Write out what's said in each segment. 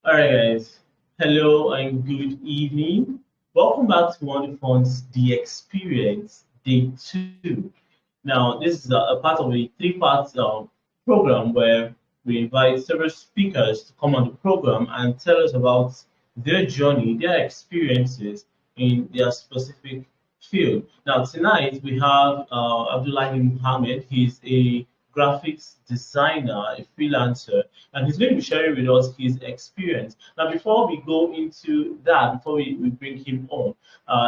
All right, guys. Hello and good evening. Welcome back to Wondafund's The Experience Day 2. Now, this is a part of a three-part program where we invite several speakers to come on the program and tell us about their journey, their experiences in their specific field. Now, tonight we have Abdullahi Muhammad. He's a graphics designer, a freelancer, and he's going to be sharing with us his experience. Now, before we go into that, before we bring him on,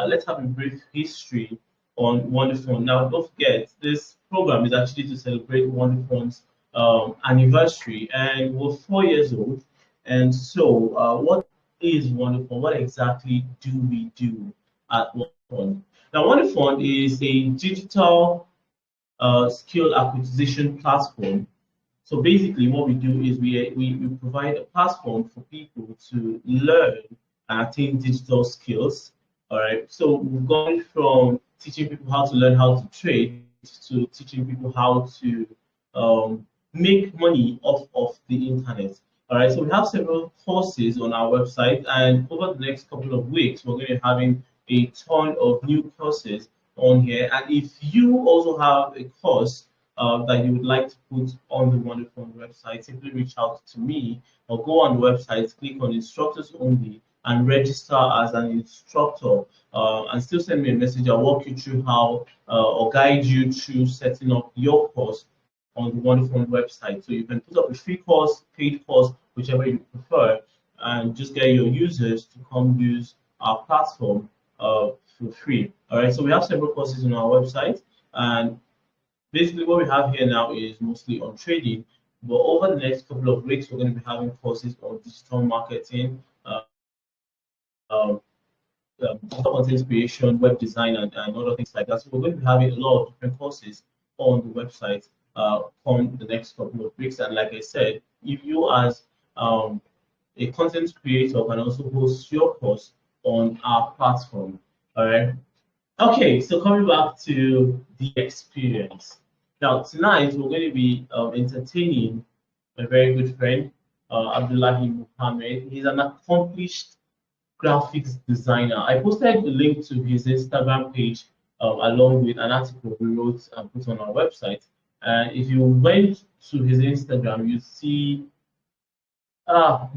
let's have a brief history on Wonderfund. Now, don't forget, this program is actually to celebrate Wonderfund's anniversary, and we're 4 years old. And so, what is Wonderfund? What exactly do we do at Wonderfund? Now, Wonderfund is a digital skill acquisition platform. So basically, what we do is we provide a platform for people to learn and attain digital skills. All right. So we've gone from teaching people how to learn how to trade to teaching people how to make money off of the internet. All right. So we have several courses on our website, and over the next couple of weeks, we're going to be having a ton of new courses on here. And if you also have a course that you would like to put on the Wonderful website, simply reach out to me or go on the website, click on instructors only, and register as an instructor. And still send me a message. I'll walk you through how or guide you through setting up your course on the Wonderful website. So you can put up a free course, paid course, whichever you prefer, and just get your users to come use our platform for free. All right. So we have several courses on our website, and basically what we have here now is mostly on trading, but over the next couple of weeks we're going to be having courses on digital marketing, content creation, web design, and other things like that. So we're going to be having a lot of different courses on the website on the next couple of weeks. And like I said, if you as a content creator can also host your course on our platform. All right. Okay, so coming back to the experience. Now, tonight we're going to be entertaining a very good friend, Abdullahi Muhammad. He's an accomplished graphics designer. I posted the link to his Instagram page along with an article we wrote and put on our website. And if you went to his Instagram, you see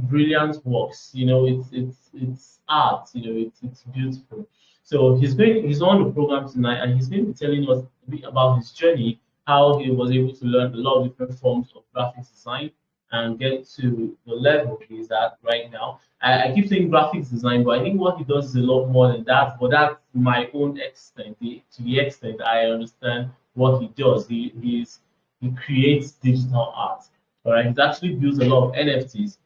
brilliant works. You know, it's art. You know, it's beautiful. So he's on the program tonight, and he's going to be telling us a bit about his journey, how he was able to learn a lot of different forms of graphics design and get to the level he's at right now. I keep saying graphics design, but I think what he does is a lot more than that. But that's my own extent. To the extent I understand what he does, he creates digital art. All right, he's actually built a lot of NFTs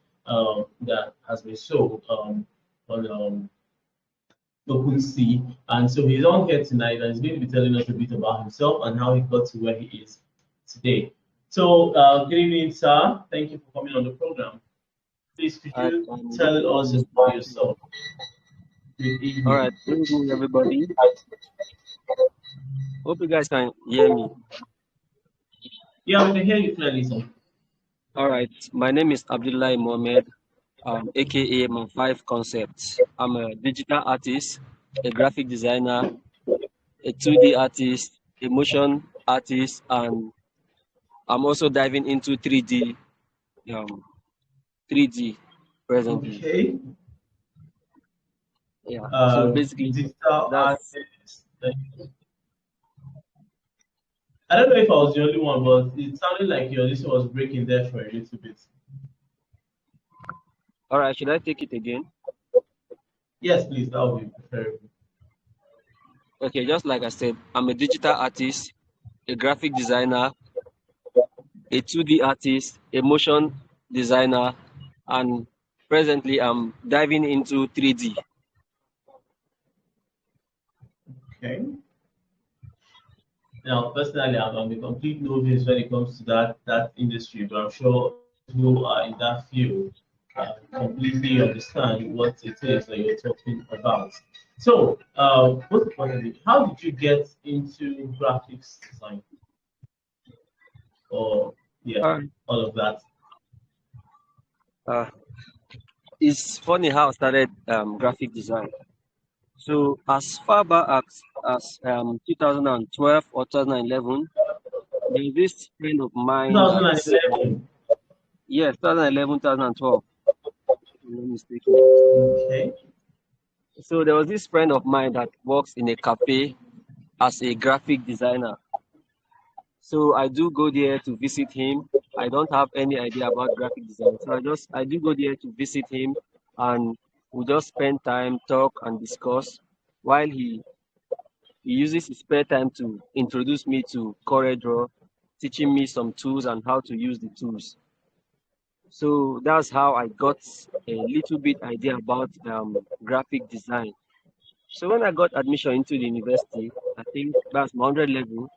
that has been sold on OpenSea, and so he's on here tonight, and he's going to be telling us a bit about himself and how he got to where he is today. So, good evening, sir. Thank you for coming on the program. Please, could you tell us about yourself? Good evening. All right, good evening, everybody. Hope you guys can hear me. Yeah, we can hear you clearly, sir. All right, my name is Abdullahi Mohammed, aka My Five Concepts. I'm a digital artist, a graphic designer, a 2D artist, a motion artist, and I'm also diving into 3D, 3D presently. Okay. Yeah. So basically, Digital that's artist. I don't know if I was the only one, but it sounded like your list was breaking there for a little bit. all right. Should I take it again? Yes, please, that would be preferable. Okay, just like I said, I'm a digital artist, a graphic designer, a 2D artist, a motion designer, and presently I'm diving into 3D. Okay. Now, personally, I'm a complete novice when it comes to that industry, but I'm sure who are in that field completely understand what it is that you're talking about. So, most importantly, how did you get into graphics design? Or yeah, Uh, all of that. uh, It's funny how I started graphic design. So as far back as 2012 or 2011, there's this friend of mine that 2011. yes, 2011, 2012. If I'm not mistaken. Okay. So there was this friend of mine that works in a cafe as a graphic designer. So I do go there to visit him. I don't have any idea about graphic design. So I do go there to visit him, and we just spend time, talk and discuss while he uses his spare time to introduce me to CorelDRAW, teaching me some tools and how to use the tools. So that's how I got a little bit idea about graphic design. So when I got admission into the university, I think that's my 100 level,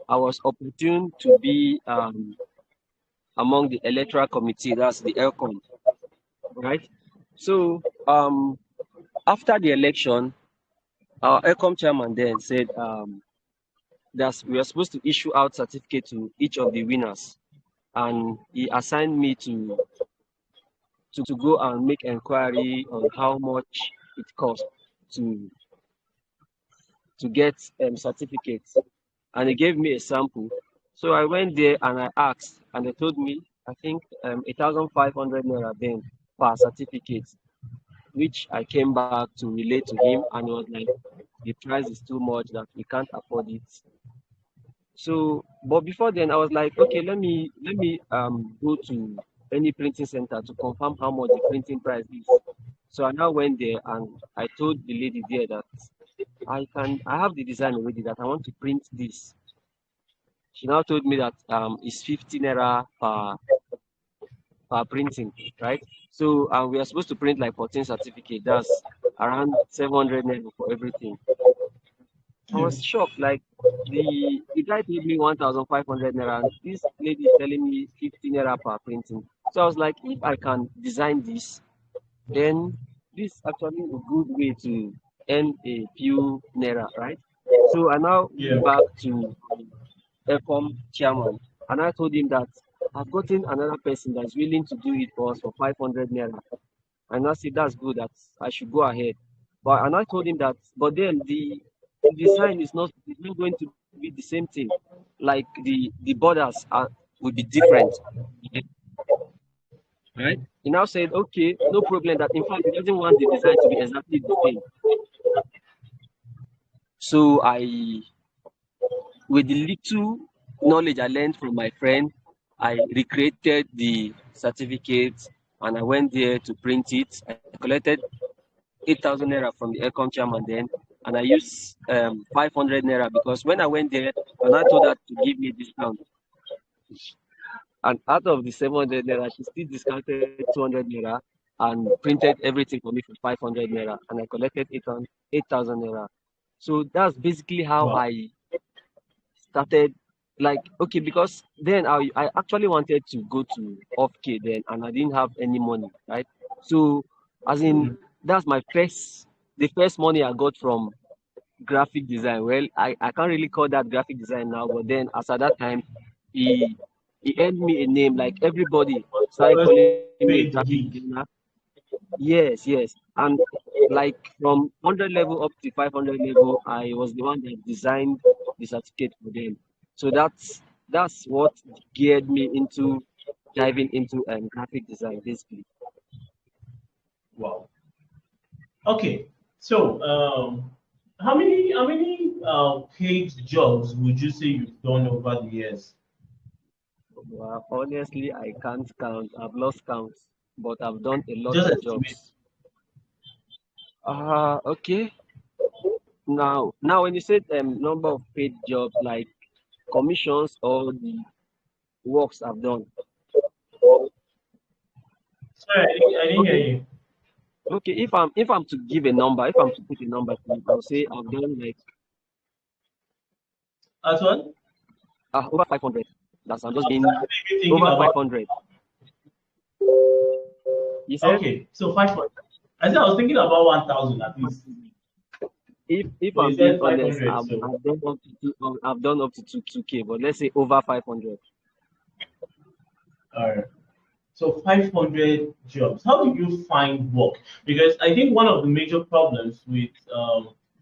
I was opportune to be among the electoral committee, that's the ELCOM, right? So after the election, our ELCOM chairman then said that we are supposed to issue out certificate to each of the winners, and he assigned me to go and make inquiry on how much it costs to get certificates, and he gave me a sample. So I went there and I asked, and they told me I think 1,500 naira then per certificate, which I came back to relate to him, and he was like, the price is too much that we can't afford it. So, but before then, I was like, okay, let me go to any printing center to confirm how much the printing price is. So I now went there and I told the lady there that I have the design already that I want to print this. She now told me that it's 50 naira per printing, right? So we are supposed to print like 14 certificate. That's around 700 naira for everything. I Yeah. was shocked. Like the guy paid me 1,500 naira, and this lady is telling me 50 naira per printing. So I was like, if I can design this, then this is actually a good way to earn a few naira, right? So I now Yeah. went back to ECOM chairman, and I told him that I've gotten another person that's willing to do it for us for 500 naira. And I said that's good, that I should go ahead. But and I told him that, but then the design is not going to be the same thing. Like the borders will be different, right? He now said, okay, no problem. That in fact he doesn't want the design to be exactly the same. So with the little knowledge I learned from my friend, I recreated the certificate and I went there to print it. I collected 8,000 naira from the aircon chairman then, and I used 500 naira because when I went there and I told her to give me a discount, and out of the 700 naira, she still discounted 200 naira and printed everything for me for 500 naira, and I collected 8,000 naira. So that's basically how Wow. I started. Like, okay, because then I actually wanted to go to off-K then, and I didn't have any money, right? So, as in, Mm. that's the first money I got from graphic design. Well, I can't really call that graphic design now, but then as at that time, he he earned me a name. Like everybody started First calling me a graphic paid gig. designer. Yes, yes. And like from 100 level up to 500 level, I was the one that designed the certificate for them. So that's what geared me into diving into graphic design basically. Wow. Okay. So, how many paid jobs would you say you've done over the years? Well, honestly, I can't count. I've lost count, but I've done a lot Just of estimate. jobs. Okay. Now, when you said number of paid jobs, like commissions or the works I've done. Sorry, I didn't hear Okay. you. Okay. If I'm to give a number, if I'm to put a number to it, I'll say I've done like As well? over 500. That's I'm just I was being actually thinking over about. 500. You said Okay, so 500. I said I was thinking about 1,000 at least. if But you I'm being said honest, 500, so I've done up to 2K, but let's say over 500. all right. So 500 jobs. How do you find work? Because I think one of the major problems with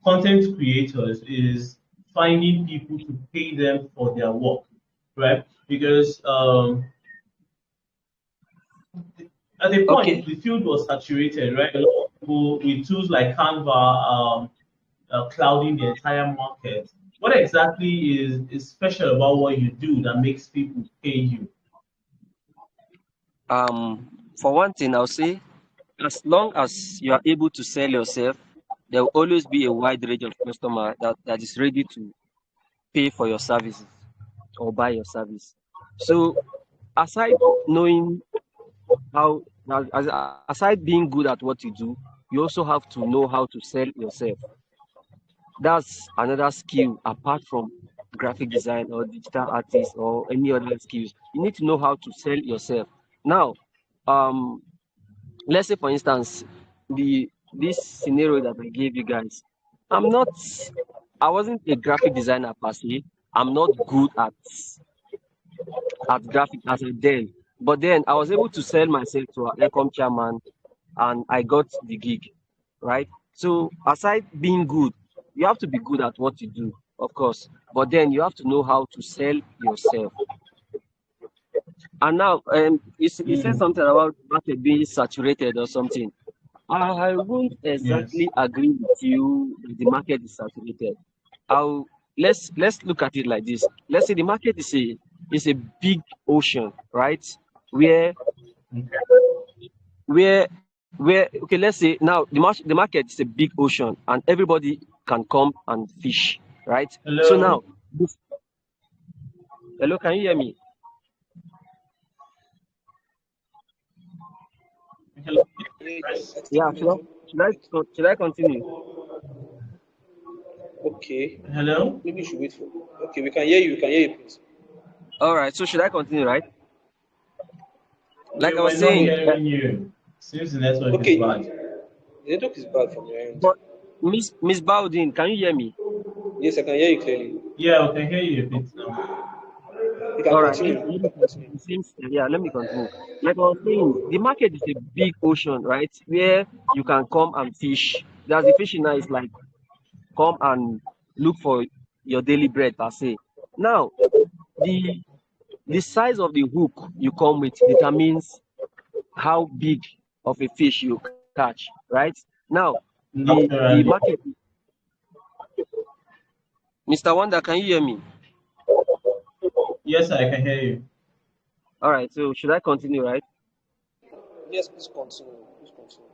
content creators is finding people to pay them for their work, right? Because at a point Okay. the field was saturated, right? A lot of people with tools like Canva clouding the entire market. What exactly is special about what you do that makes people pay you? For one thing, I'll say, as long as you are able to sell yourself, there will always be a wide range of customer that is ready to pay for your services or buy your service. So aside knowing how, aside being good at what you do, you also have to know how to sell yourself. That's another skill apart from graphic design or digital artist or any other skills. You need to know how to sell yourself. Now, um, let's say for instance, this scenario that I gave you guys, I'm not, I wasn't a graphic designer per se. I'm not good at graphic as a then, but then I was able to sell myself to an Ecom chairman, and I got the gig, right? So aside being good, you have to be good at what you do, of course, but then you have to know how to sell yourself. And now, you said Mm, something about market being saturated or something. I won't yes. exactly agree with you that the market is saturated. I'll let's look at it like this. Let's say the market is a big ocean, right? Where Okay. where okay, let's say now the market is a big ocean and everybody can come and fish, right? So now, Hello. hello, can you hear me? Hello. Yeah, Yes. I think Yeah, should I continue? okay. Hello. Maybe you should wait for. Okay, we can hear you. We can hear you, please. All right, so should I continue, right? We Like I were was not saying, hearing you. Seems the network is Okay, bad. the network is bad from your end. but Miss Bowden, can you hear me? Yes, I can hear you clearly. Yeah, we can hear you a bit now. You can All right, continue. let You me can continue. yeah, let me continue. Like I was saying, the market is a big ocean, right? Where you can come and fish. There's the fishing now is like come and look for your daily bread per se. Now, the the size of the hook you come with determines how big of a fish you catch, right? Now, the Naturally. market, Mr. Wonder, can you hear me? Yes, I can hear you. All right, so should I continue, right? Yes, please continue. Please continue.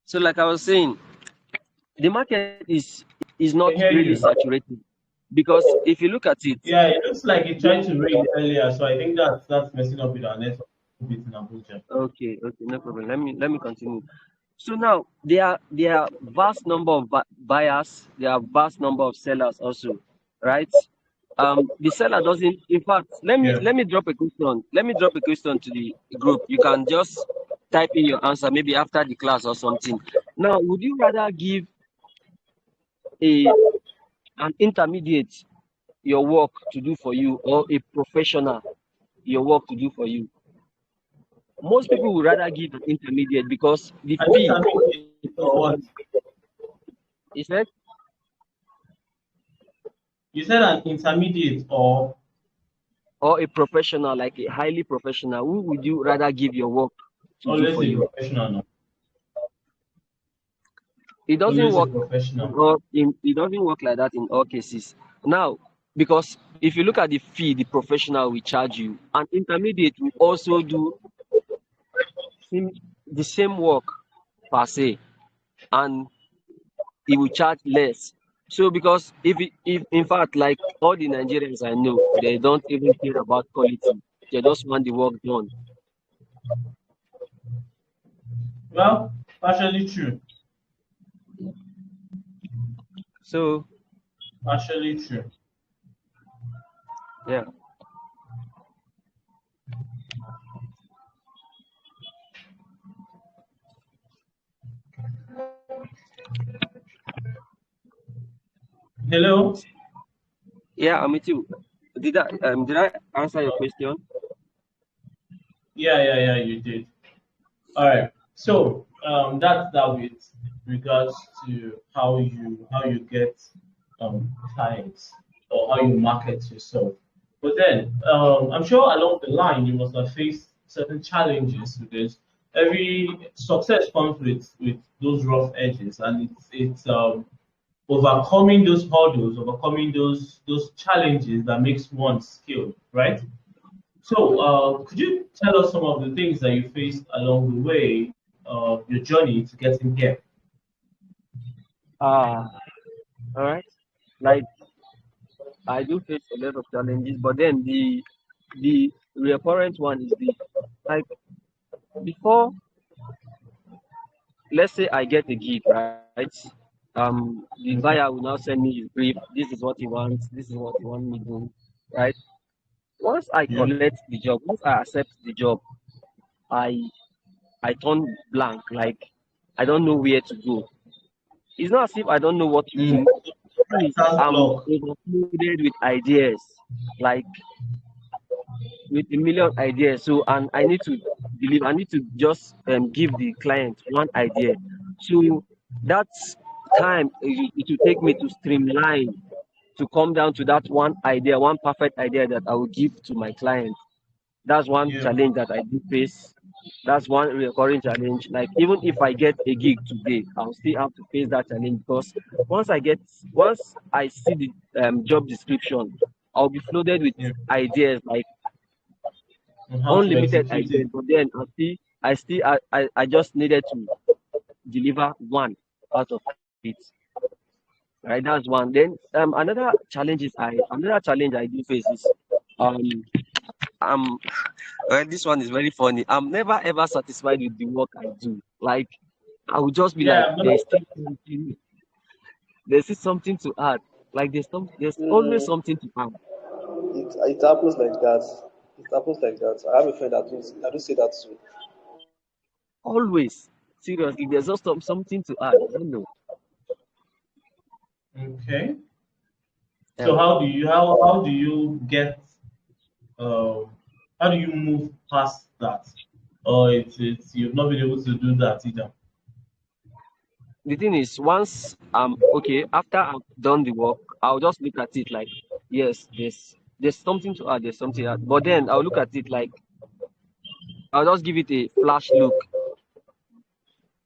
So, like I was saying, the market is not I can hear really you. saturated because if you look at it, Yeah, it looks like it tried the, to rain earlier, so I think that's messing up with our network a bit in Abuja. okay, no problem. Let me continue. So now there are vast number of buyers, there are vast number of sellers also, right? The seller doesn't. In fact, Yeah. let me drop a question. Let me drop a question to the group. You can just type in your answer maybe after the class or something. Now, would you rather give a an intermediate your work to do for you or a professional your work to do for you? Most people would rather give an intermediate because the I think fee I mean or what? is that You said an intermediate or or a professional, like a highly professional, who would you rather give your work to do always for a you? professional now. It doesn't Always a work professional. it doesn't work like that in all cases. Now, because if you look at the fee the professional will charge you, an intermediate will also do sim- the same work per se, and he will charge less. So because if in fact like all the Nigerians I know, they don't even care about quality. They just want the work done. Well, partially true. So Partially true. yeah. Hello? Yeah, I'm with you. Did I answer your question? Yeah, you did. All right. So that's that with regards to how you get clients or how you market yourself. But then I'm sure along the line you must have faced certain challenges with this. Every success comes with those rough edges, and it's overcoming those hurdles, overcoming those challenges that makes one skilled, right? So, could you tell us some of the things that you faced along the way of your journey to getting here? Ah, all right. Like I do face a lot of challenges, but then the recurrent one is the like before, let's say I get a gig, right? The buyer will Okay. now send me his brief. This is what he wants. This is what he wants me to do, right? Once I Yeah. collect the job, once I accept the job, I I turn blank. Like I don't know where to go. It's not as if I don't know what to Mm. do. The thing is, Start I'm block. overloaded with ideas, like with a million ideas. So, and I need to believe, I need to just give the client one idea. So that's time it will take me to streamline to come down to that one idea, one perfect idea that I will give to my client. That's one Yeah. challenge that I do face. That's one recurring challenge. Like even if I get a gig today, I'll still have to face that challenge because once I see the job description, I'll be flooded with Yeah. ideas, like And how to unlimited execute it. ideas. But then I just needed to deliver one out of it. Right, that's one. Then another challenge I do face is um um well, this one is very funny. I'm never ever satisfied with the work I do. Like I would just be like, Yeah. But, there's still something to add. Like there's always Mm, something to add. it happens like that. It happens like that. I have a friend that do say that too. Always. Seriously, there's just something to add. I don't know. okay. So Um, how do you get um how do you move past that? Or it's you've not been able to do that either. the thing is, once okay, after I've done the work, I'll just look at it like, yes, there's something to add, there's something to add. But then I'll look at it like I'll just give it a flash look.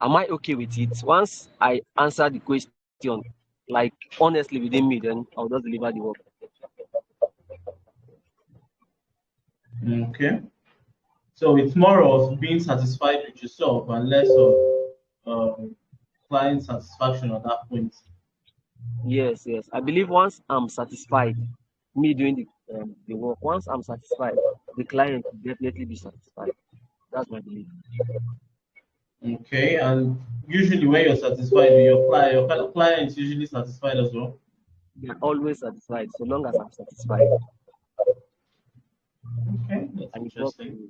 Am I okay with it? Once I answer the question, like honestly within me, then I'll just deliver the work. Okay. So it's more of being satisfied with yourself and less of um, client satisfaction at that point. Yes, yes. I believe once I'm satisfied, me doing the work, once I'm satisfied, the client will definitely be satisfied. That's my belief. Okay, and usually when you're satisfied with your client is usually satisfied as well. They're always satisfied so long as I'm satisfied Okay, that's and it works for interesting. me.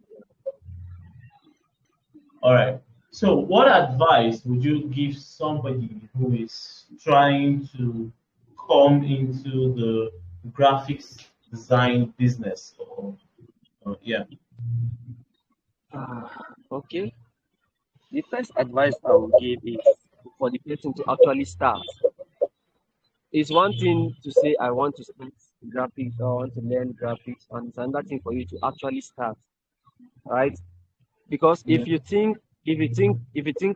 All right. So, what advice would you give somebody who is trying to come into the graphics design business? Or yeah, Okay. The first advice I will give is for the person to actually start. It's one thing to say I want to start graphics or I want to learn graphics, and it's another thing for you to actually start, right? Because yeah, if you think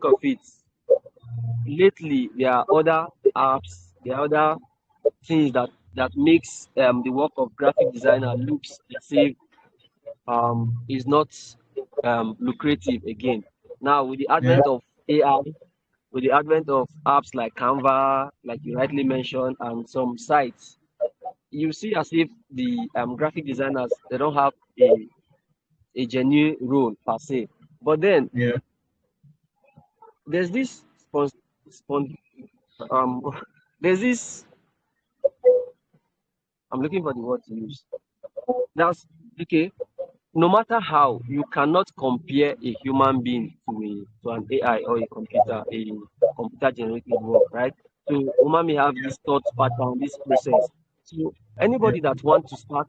of it, lately there are other apps, there are other things that makes the work of graphic designer looks as if is not lucrative again. Now with the yeah, advent of AI, with the advent of apps like Canva, like you rightly mentioned, and some sites, you see as if the graphic designers they don't have a genuine role per se. But then yeah. there's this spon- um there's this I'm looking for the word to use. That's okay. No matter how, you cannot compare a human being to an AI or a computer generated work, right? So human may have Yeah. this thought pattern, this process. So anybody that wants to start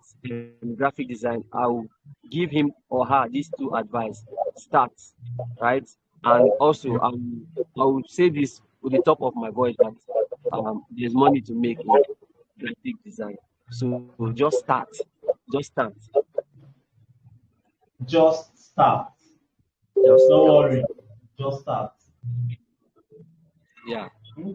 graphic design, I'll give him or her these two advice. Start, right? And also I will say this with the top of my voice that there's money to make in graphic design. So just start. Just start. Just start. Just Don't start. worry. Just start. Yeah. Hmm?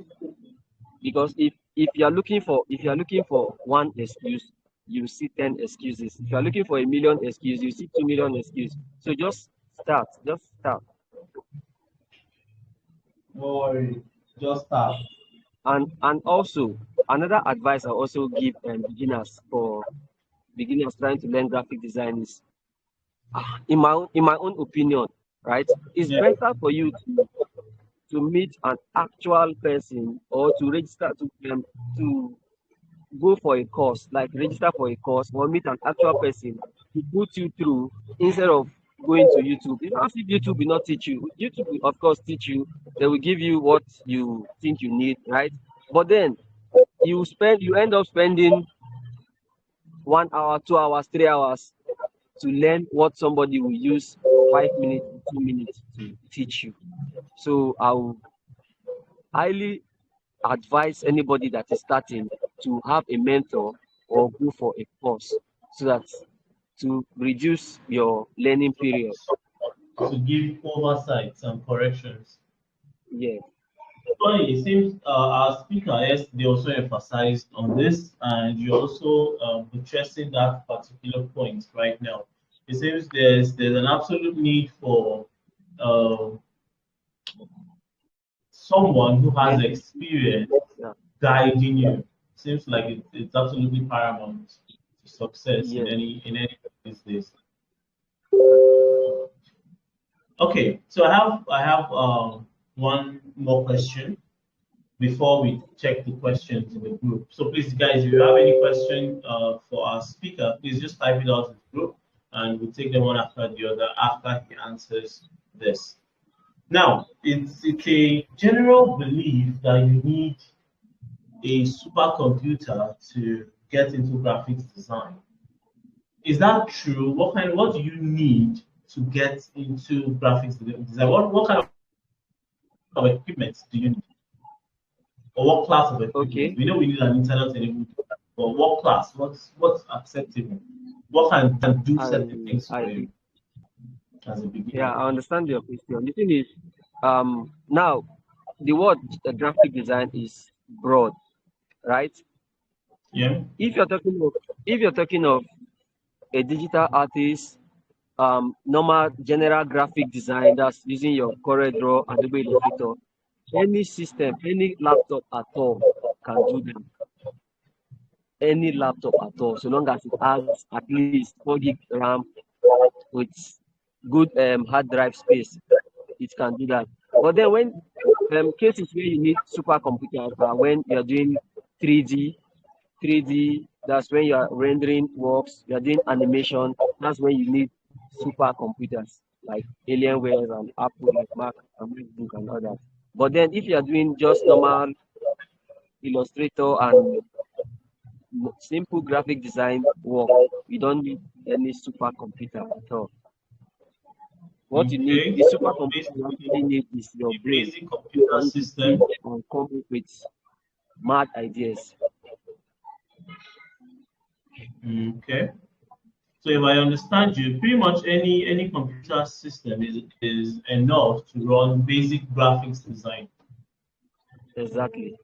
Because if you're looking for one excuse, you see 10 excuses. If you're looking for a million excuses, you see 2 million excuses. So just start. Just start. Don't worry. Just start. And also another advice I also give beginners trying to learn graphic design is in my own opinion, right? It's Yeah. better for you to meet an actual person or to register to go for a course, like register for a course or meet an actual person to put you through instead of going to YouTube. Because if YouTube will not teach you, YouTube will of course teach you. They will give you what you think you need, right? But then you end up spending 1 hour, 2 hours, 3 hours to learn what somebody will use 5 minutes, 2 minutes to teach you. So I will highly advise anybody that is starting to have a mentor or go for a course so that to reduce your learning period. To give oversights and corrections. Yeah, Funny, it seems our speaker yesterday also emphasized on this, and you're also buttressing that particular point right now. It seems there's an absolute need for uh, someone who has mentor. experience Yeah, guiding you. Seems like it's absolutely paramount to success yes. in any these days. Okay, so I have one more question before we check the questions in the group. So please, guys, if you have any question for our speaker, please just type it out in the group, and we'll take them one after the other after he answers this. Now, it's a general belief that you need a supercomputer to get into graphics design. Is that true? What do you need to get into graphics design? What kind of equipment do you need? Or what class of equipment? Okay. We know we need an internet enabled device, but what class? What's acceptable? What can do certain I things I for you as a yeah, beginner? I understand your question. The thing is, now the word graphic design is broad, right? Yeah. If you're talking of a digital artist, normal general graphic design that's using your CorelDRAW, Adobe Illustrator, any system, any laptop at all can do them. Any laptop at all, so long as it has at least 4 gig RAM with good hard drive space, it can do that. But then when cases where you need supercomputers are when you're doing 3D, 3D, that's when you're rendering works, you're doing animation, that's when you need supercomputers like Alienware and Apple, like Mac and MacBook and all that. But then if you're doing just normal Illustrator and simple graphic design work, you don't need any supercomputer at all. What you need, Okay. the So supercomputer you basically, actually need is your a brain basic computer for you to think system. and come up with mad ideas. Okay. So if I understand you, pretty much any computer system is enough to run basic graphics design. Exactly.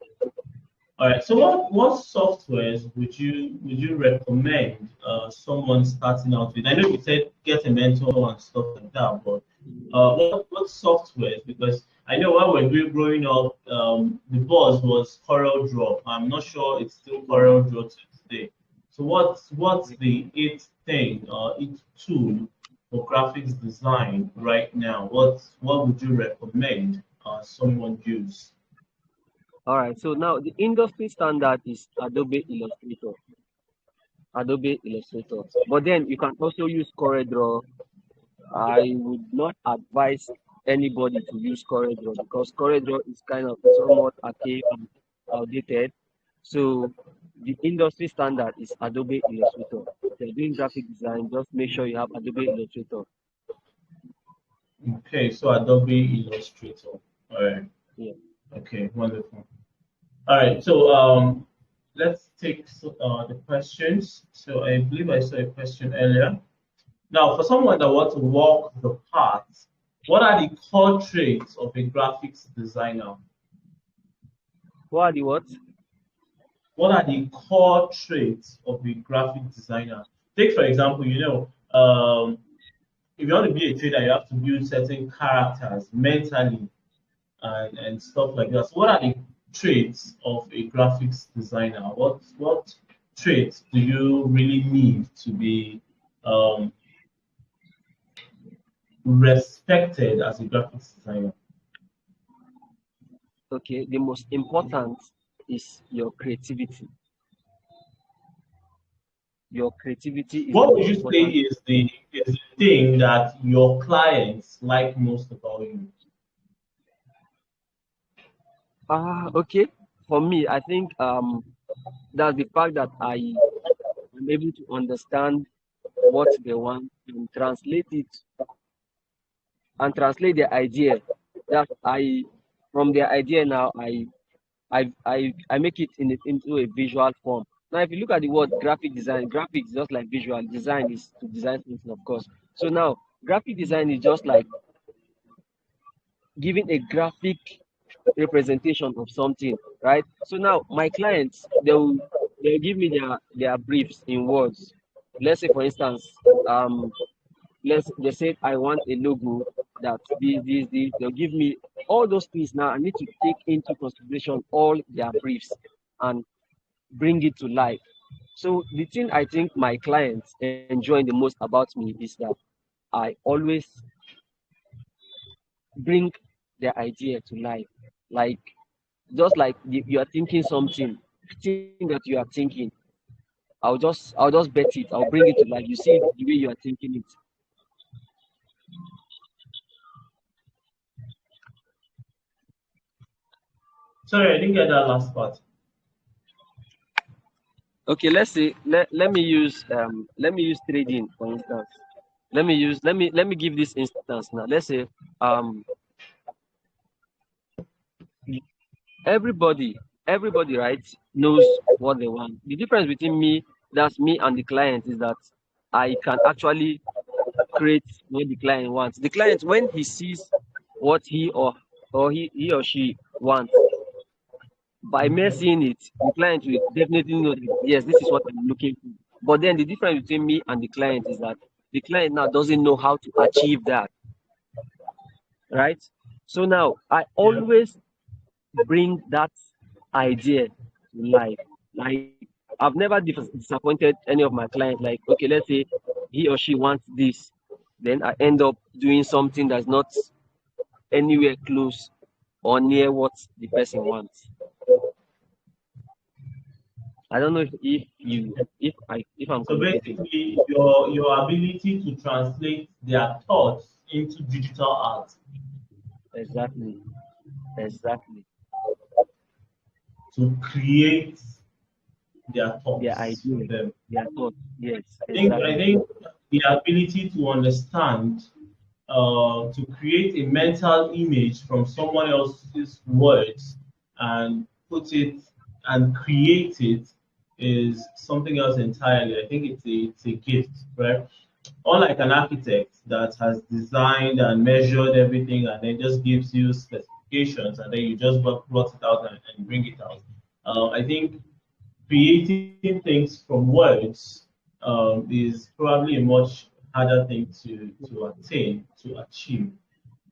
All right. So what softwares would you recommend someone starting out with? I know you said get a mentor and stuff like that, but what softwares? Because I know when we were growing up, the buzz was CorelDRAW. I'm not sure it's still Yeah. CorelDRAW to today. So what's the it thing it tool for graphics design right now? What would you recommend someone use? All right. So now the industry standard is Adobe Illustrator. Adobe Illustrator. But then you can also use CorelDRAW. I would not advise anybody to use CorelDRAW because CorelDRAW is kind of somewhat archaic and outdated. So the industry standard is Adobe Illustrator. If you're doing graphic design, just make sure you have Adobe Illustrator. Okay, so Adobe Illustrator. All right. Yeah. Okay, wonderful. All right, so let's take the questions. So I believe I saw a question earlier. Now, for someone that wants to walk the path, what are the core traits of a graphics designer? What are the what? What are the core traits of a graphic designer? Take, for example, if you want to be a trader, you have to build certain characters mentally and stuff like that. So, what are the traits of a graphics designer? What traits do you really need to be um, respected as a graphics designer? Okay, the most important is your creativity. Your creativity is the What would most you say important. is the thing that your clients like most about you? Okay. For me, I think that's the fact that I am able to understand what they want and translate their idea. That I From their idea now I make it into a visual form. Now, if you look at the word graphic design, graphics is just like visual. Design is to design something, of course. So now, graphic design is just like giving a graphic representation of something, right? So now, my clients they'll give me their briefs in words. Let's say, for instance, they said I want a logo that this. They'll give me all those things. Now I need to take into consideration all their briefs and bring it to life. So the thing I think my clients enjoy the most about me is that I always bring their idea to life. Like just like you are thinking something, thing that you are thinking, I'll just bet it. I'll bring it to life. You see it the way you are thinking it. Sorry, I didn't get that last part. Okay, let's say let me use trading for instance. Let me give this instance now. Let's say um everybody right knows what they want. The difference between that's me and the client is that I can actually create what the client wants. The client, when he sees what he or she wants, by mere seeing it, the client will definitely know that yes, this is what I'm looking for. But then the difference between me and the client is that the client now doesn't know how to achieve that, right? So now I Yeah. always bring that idea to life. Like I've never disappointed any of my clients. Like, okay, let's say he or she wants this, then I end up doing something that's not anywhere close or near what the person wants. I don't know if I'm So communicating. basically, your ability to translate their thoughts into digital art, Exactly. Exactly. to create their Their thoughts for idea, them. their thought. Yes, I exactly. think the ability to understand, to create a mental image from someone else's words and put it and create it is something else entirely. I think it's a gift, right? Unlike an architect that has designed and measured everything and then just gives you specifications and then you just plot it out and bring it out. I think creating things from words is probably a much harder thing to attain, to achieve.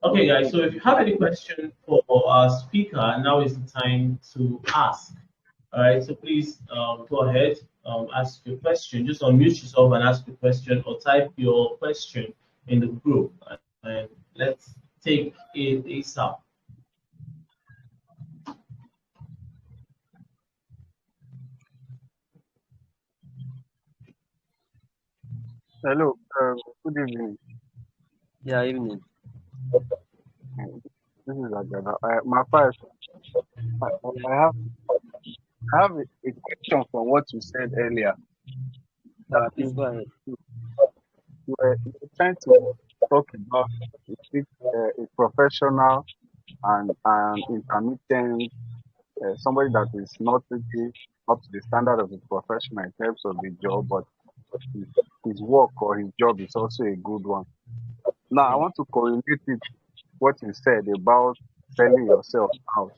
Okay, guys, so if you have any question for our speaker, now is the time to ask. All right, so please go ahead, ask your question. Just unmute yourself and ask your question or type your question in the group. And let's take it ASAP. Hello, good evening. Yeah, evening. This is Agana. My first, I, I have I have a question. from what you said earlier, that Please go ahead. you were trying to talk about is it, a professional and an intermittent, somebody that is not really up to the standard of the professional in terms of the job, but his, his work or his job is also a good one. Now, I Hmm. want to correlate it what you said about selling yourself out.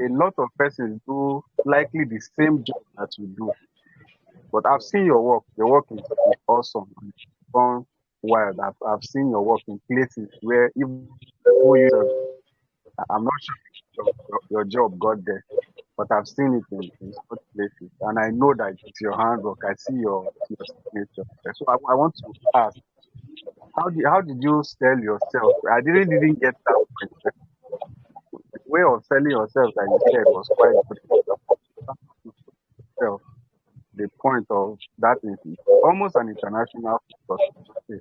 A lot of persons do likely the same job that you do, but I've seen your work. Your work is awesome. And it's gone wild. I've seen your work in places where even you yourself, I'm not sure your job got there, but I've seen it in such places. And I know that it's your handwork. I see your signature there. So I want to ask, how did you sell yourself? I didn't get that point. The way of selling yourself that you said was quite good. Yourself, the point of that is almost an international focus.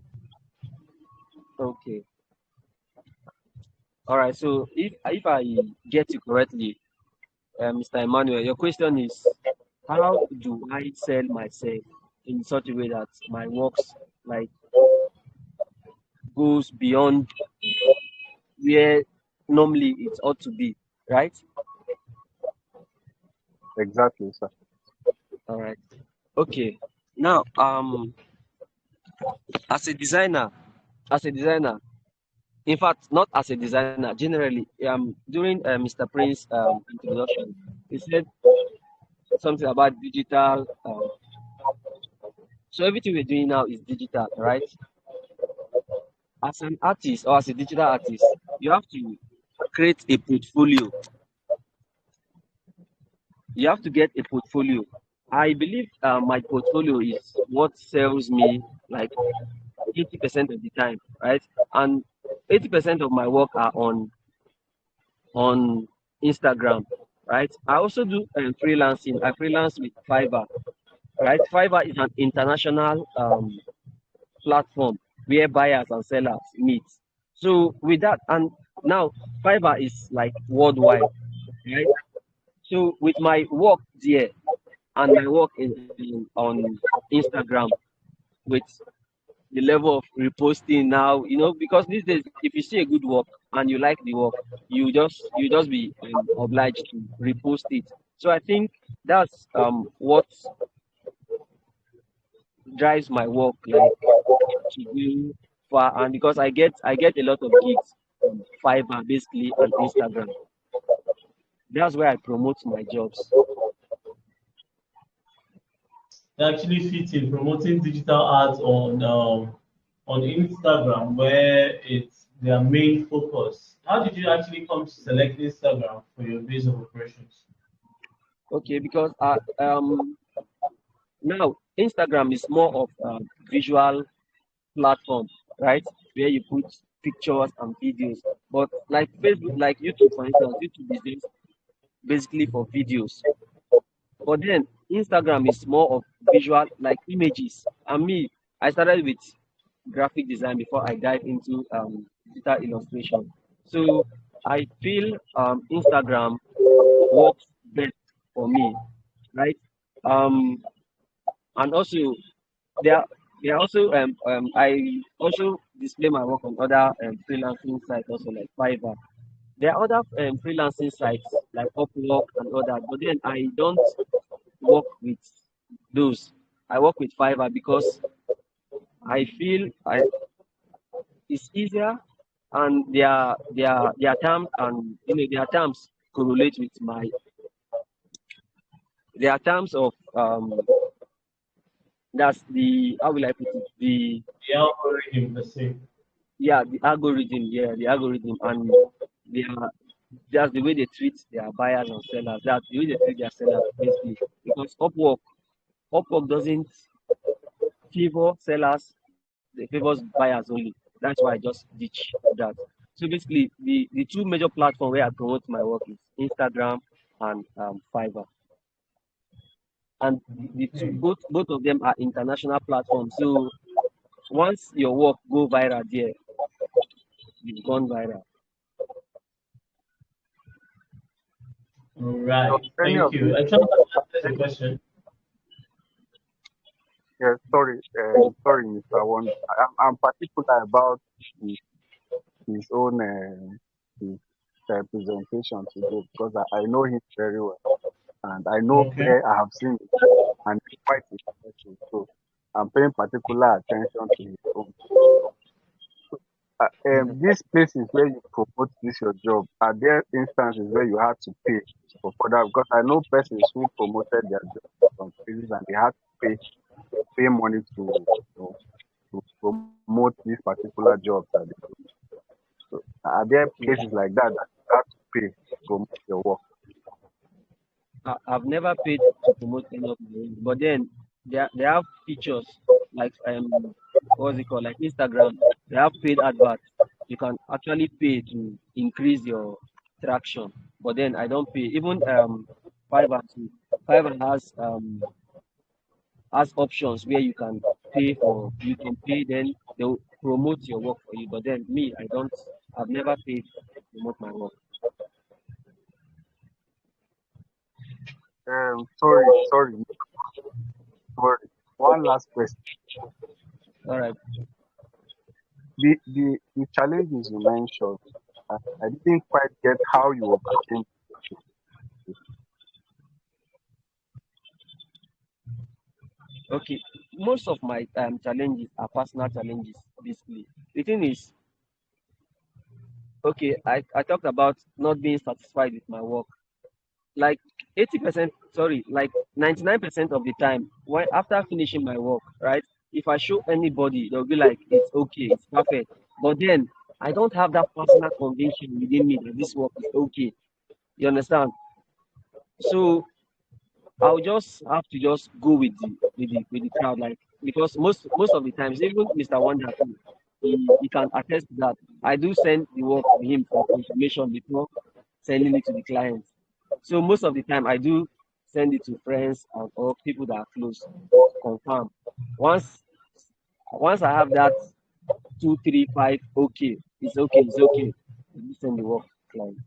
Okay. All right. So if I get you correctly, Mr. Emmanuel, your question is, how do I sell myself in such a way that my works like goes beyond where normally it ought to be, right? Exactly, sir. All right. Okay. Now, as a designer, as a designer, in fact, not as a designer, generally, during Mr. Prince's introduction, he said something about digital. So everything we're doing now is digital, right? As an artist or as a digital artist, you have to create a portfolio. You have to get a portfolio. I believe my portfolio is what sells me like 80% of the time, right? And 80% of my work are on Instagram, right? I also do freelancing. I freelance with Fiverr, right? Fiverr is an international platform where buyers and sellers meet. So with that, and now Fiverr is like worldwide, right? So with my work there and my work on Instagram with the level of reposting now, because these days if you see a good work and you like the work, you just be obliged to repost it. So I think that's what drives my work like to go far, and because I get a lot of gigs on Fiverr basically and Instagram. That's where I promote my jobs. They actually fit in promoting digital ads on Instagram, where it's their main focus. How did you actually come to select Instagram for your base of operations? Okay, because now Instagram is more of a visual platform, right? Where you put pictures and videos. But like Facebook, like YouTube, for instance, YouTube is just basically for videos. But then Instagram is more of visual, like images. And me, I started with graphic design before I dive into digital illustration. So I feel Instagram works best for me, right? Um, and also there there are also I also display my work on other freelancing sites also like Fiverr. There are other freelancing sites like Upwork and others, but then I don't work with those. I work with Fiverr because I feel it's easier, and their terms, and their terms correlate with my their terms of that's the, how will I put it, The algorithm, per se. the algorithm, and their that's the way they treat their buyers and sellers. That's the way they treat their sellers basically. Because Upwork doesn't favor sellers, they favors buyers only. That's why I just ditch that. So basically the two major platforms where I promote my work is Instagram and Fiverr. And the two, both of them are international platforms. So once your work go viral there, you've gone viral. All Does right. any Thank of you. this, I try to answer any, the question. yeah, sorry, Mr. Wonder. I'm particular about his, his own his presentation today because I know him very well and I know Okay. where I have seen it and it's quite impressive. So I'm paying particular attention to his own. These places where you promote this your job, are there instances where you had to pay for further? Because I know persons who promoted their job in some places and they had to pay money to promote these particular jobs that they do. So are there places Okay. like that you have to pay to promote your work? I've never paid to promote any of my own, but then they have features like what's it called, like Instagram. They have paid adverts. You can actually pay to increase your traction. But then I don't pay. Even Fiverr too. Fiverr has options where you can pay, then they'll promote your work for you. But then me, I've never paid to promote my work. Sorry. One last question. All right. The challenges you mentioned, I didn't quite get how you overcame it. Okay. Most of my challenges are personal challenges, basically. The thing is, okay, I talked about not being satisfied with my work. Like 80%, sorry, like 99% of the time, when after finishing my work, right? If I show anybody, they'll be like, it's okay, it's perfect. But then I don't have that personal conviction within me that this work is okay. You understand? So I'll just have to just go with the crowd, like, because most of the times, even Mr. Wonder too, he can attest to that. I do send the work to him for confirmation before sending it to the client. So most of the time, I do send it to friends and or people that are close to confirm. Once once I have that 2, 3, 5, okay, it's okay. I do send the work to the client,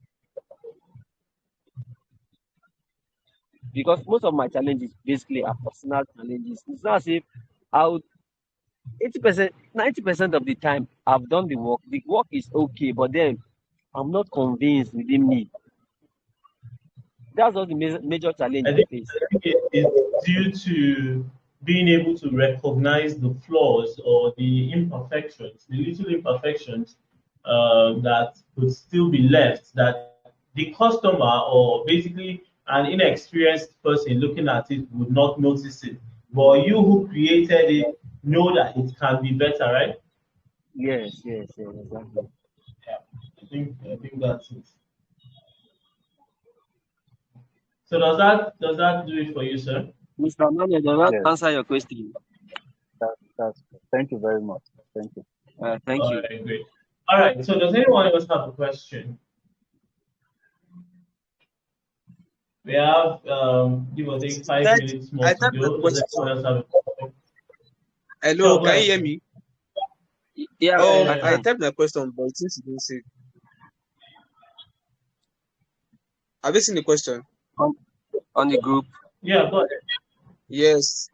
because most of my challenges basically are personal challenges. It's not as if I would 80%, 90% of the time I've done the work. The work is okay, but then I'm not convinced within me. That's what the major challenge I I think face. it's due to being able to recognize the flaws or the imperfections, the little imperfections that could still be left that the customer or basically an inexperienced person looking at it would not notice it. But you who created it know that it can be better, right? Yes, exactly. Yeah, I think that's it. So does that do it for you, sir? Mr. Manuel, does that Yes, answer your question? that's good. Thank you very much. Thank you. Thank All you. right, great. All right. So does anyone else have a question? We have give or take five Type, minutes more I to typed my go. Does anyone question. else have a question? Hello, Sure, go can you ahead, hear sir. me? Yeah, Yeah, I yeah, I yeah. can. typed my question, but it seems you didn't see. Have you seen the question? On, on the group. Yeah, go ahead. Yes.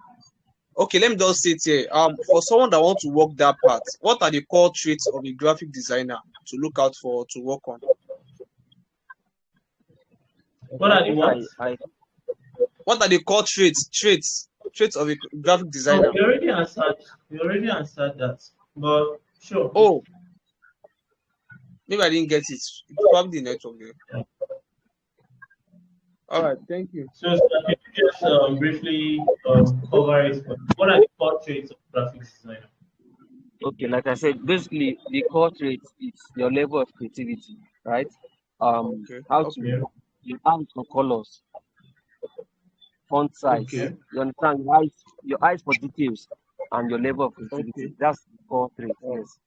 Okay, let me just say it here. For someone that wants to work that part, what are the core traits of a graphic designer to look out for to work on? What I are the think what? What are the core traits of a graphic Oh, designer? we already answered. We already answered that. But sure, please. Oh, maybe I didn't get it. It's probably the network there. Yeah. All right, thank you. So, sir, can you just briefly cover it? What are the core traits of graphics designer? Okay, like I said, basically the core trait is your level of creativity, right? Okay, How to okay, Yeah. your eye for colors, font size. okay, Okay. You understand your eyes for details, and your level of okay. creativity. That's the core trait. Oh, Yes.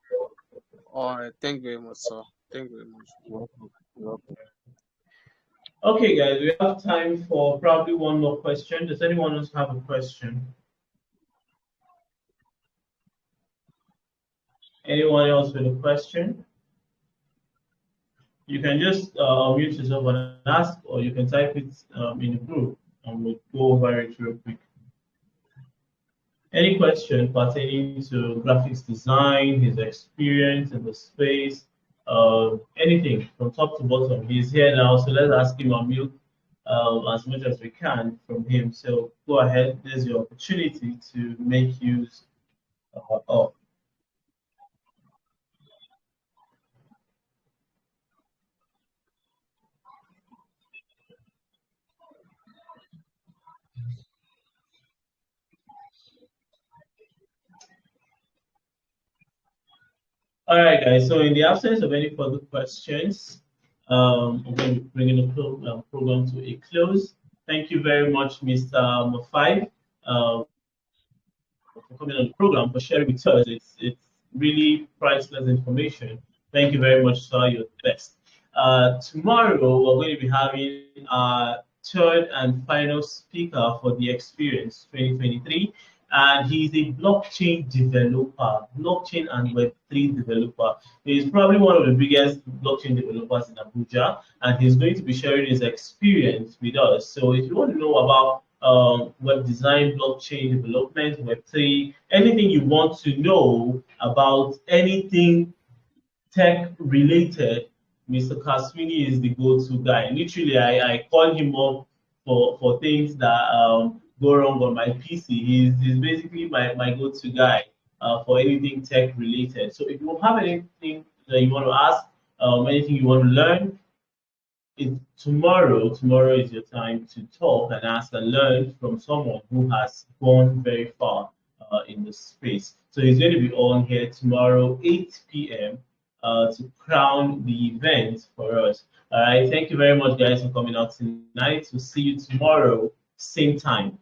all right. Thank you very much, sir. Thank you very much. You're welcome. You're welcome. Okay, guys, we have time for probably one more question. Does anyone else have a question? Anyone else with a question? You can just mute yourself and ask, or you can type it in the group, and we'll go over it real quick. Any question pertaining to graphics design, his experience in the space, anything from top to bottom. He's here now, so let's ask him and milk as much as we can from him. So go ahead, there's your opportunity to make use of. All right, guys. So in the absence of any further questions, I'm going to be bringing the program to a close. Thank you very much, Mr. Mafai, for coming on the program, for sharing with us. It's really priceless information. Thank you very much, sir. You're the best. Tomorrow, we're going to be having our third and final speaker for the Experience 2023. And he's a blockchain developer, blockchain and Web3 developer. He's probably one of the biggest blockchain developers in Abuja, and he's going to be sharing his experience with us. So if you want to know about web design, blockchain development, Web3, anything you want to know about anything tech related, Mr. Kaswini is the go-to guy. Literally, I call him up for things that go wrong on my PC. He's basically my go-to guy for anything tech related. So if you have anything that you want to ask, anything you want to learn, tomorrow is your time to talk and ask and learn from someone who has gone very far in the space. So he's going to be on here tomorrow, 8 p.m. To crown the event for us. All right, thank you very much, guys, for coming out tonight. We'll see you tomorrow, same time.